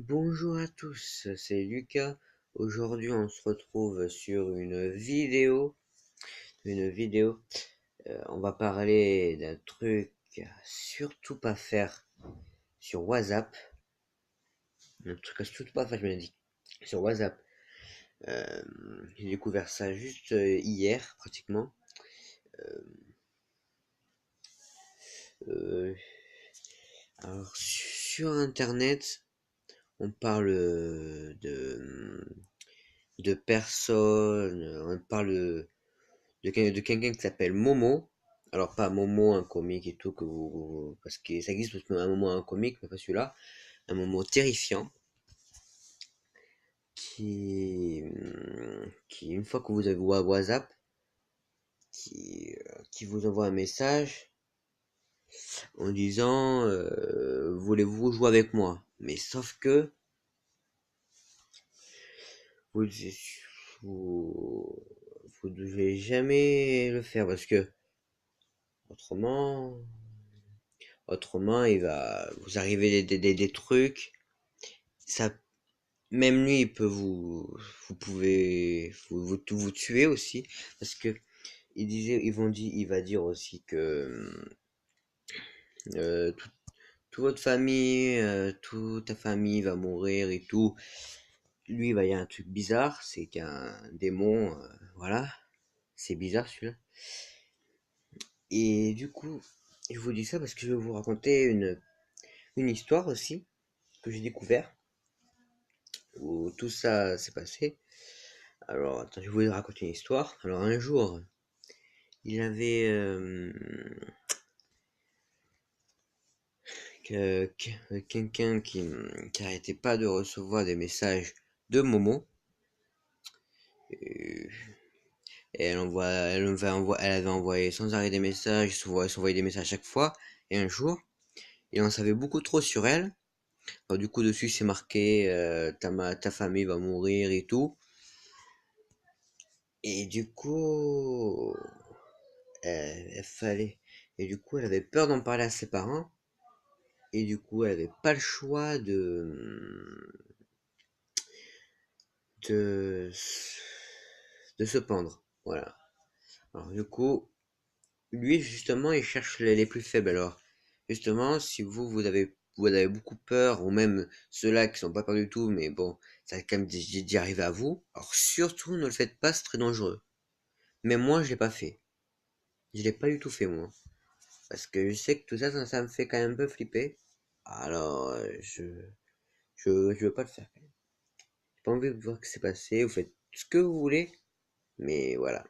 Bonjour à tous, c'est Lucas. Aujourd'hui, on se retrouve sur une vidéo. On va parler d'un truc à surtout pas faire sur WhatsApp. Un truc à surtout pas faire, je me l'ai dit, sur WhatsApp. Euh, j'ai découvert ça juste hier, pratiquement. Euh, alors, sur Internet, on parle de personnes, on parle de quelqu'un qui s'appelle Momo. Alors pas Momo, un comique et tout, parce que ça existe un Momo, un comique, mais pas celui-là. Un Momo terrifiant qui une fois que vous avez WhatsApp, qui vous envoie un message en disant voulez-vous jouer avec moi? Mais sauf que vous vous, vous devez jamais le faire parce que autrement autrement il va vous arriver des trucs. Ça, même lui, il peut vous pouvez vous tuer aussi, parce que il va dire aussi que toute votre famille, toute ta famille va mourir et tout. Lui, il va y avoir un truc bizarre, c'est qu'un démon, voilà, c'est bizarre celui-là. Et du coup, je vous dis ça parce que je vais vous raconter une histoire aussi que j'ai découvert où tout ça s'est passé. Alors, attends, je vais vous raconter une histoire. Alors, un jour, il avait quelqu'un qui arrêtait pas de recevoir des messages de Momo. Et elle avait envoyé sans arrêt des messages, elle s'envoyait des messages à chaque fois. Et un jour, il en savait beaucoup trop sur elle. Alors, du coup, dessus, c'est marqué ta famille va mourir et tout. Et du coup, elle fallait. Et du coup, elle avait peur d'en parler à ses parents. Et du coup, elle avait pas le choix de, de se pendre. Voilà. Alors, du coup, lui, justement, il cherche les plus faibles. Alors, justement, si vous avez beaucoup peur, ou même ceux-là qui sont pas peur du tout, mais bon, ça va quand même d'y arriver à vous. Alors, surtout, ne le faites pas, c'est très dangereux. Mais moi, je l'ai pas fait. Je l'ai pas du tout fait, moi. Parce que je sais que tout ça, ça me fait quand même un peu flipper. Alors, je veux pas le faire. J'ai pas envie de voir ce qui s'est passé. Vous faites ce que vous voulez, mais voilà.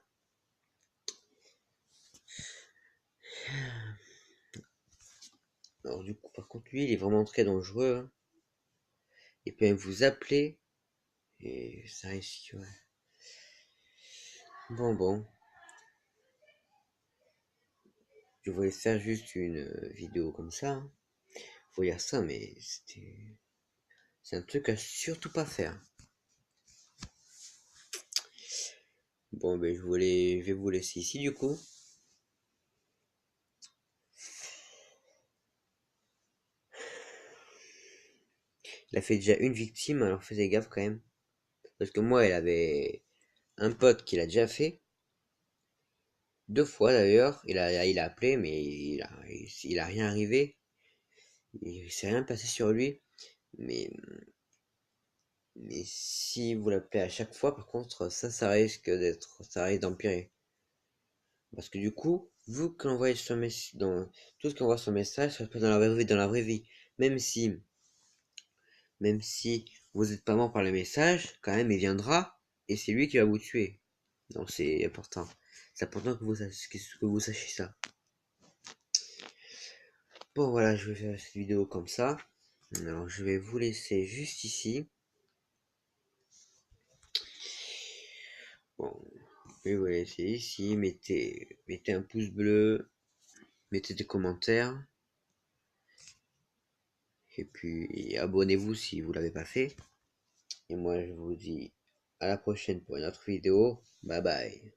Alors du coup, par contre, lui, il est vraiment très dangereux, hein. Il peut même vous appeler et ça risque. Ouais. Bon. Je voulais faire juste une vidéo comme ça, hein. Faut dire ça, mais c'est un truc à surtout pas faire. Bon, ben je vais vous laisser ici du coup. Il a fait déjà une victime, alors faisait gaffe quand même. Parce que moi, elle avait un pote qui l'a déjà fait. Deux fois d'ailleurs. Il a appelé, mais il a rien arrivé. Il s'est rien passé sur lui. Mais si vous l'appelez à chaque fois, par contre, ça risque d'empirer. Parce que du coup, vous que l'envoyez sur dans tout ce qu'on voit sur message, ça se passe dans la vraie vie. Même si, même si vous n'êtes pas mort par le message, quand même, il viendra et c'est lui qui va vous tuer. Donc c'est important. C'est important que vous sachiez ça. Bon voilà, je vais faire cette vidéo comme ça. Alors je vais vous laisser juste ici. Bon, je vais vous laisser ici. Mettez un pouce bleu, mettez des commentaires. Et puis abonnez-vous si vous l'avez pas fait. Et moi je vous dis à la prochaine pour une autre vidéo. Bye bye.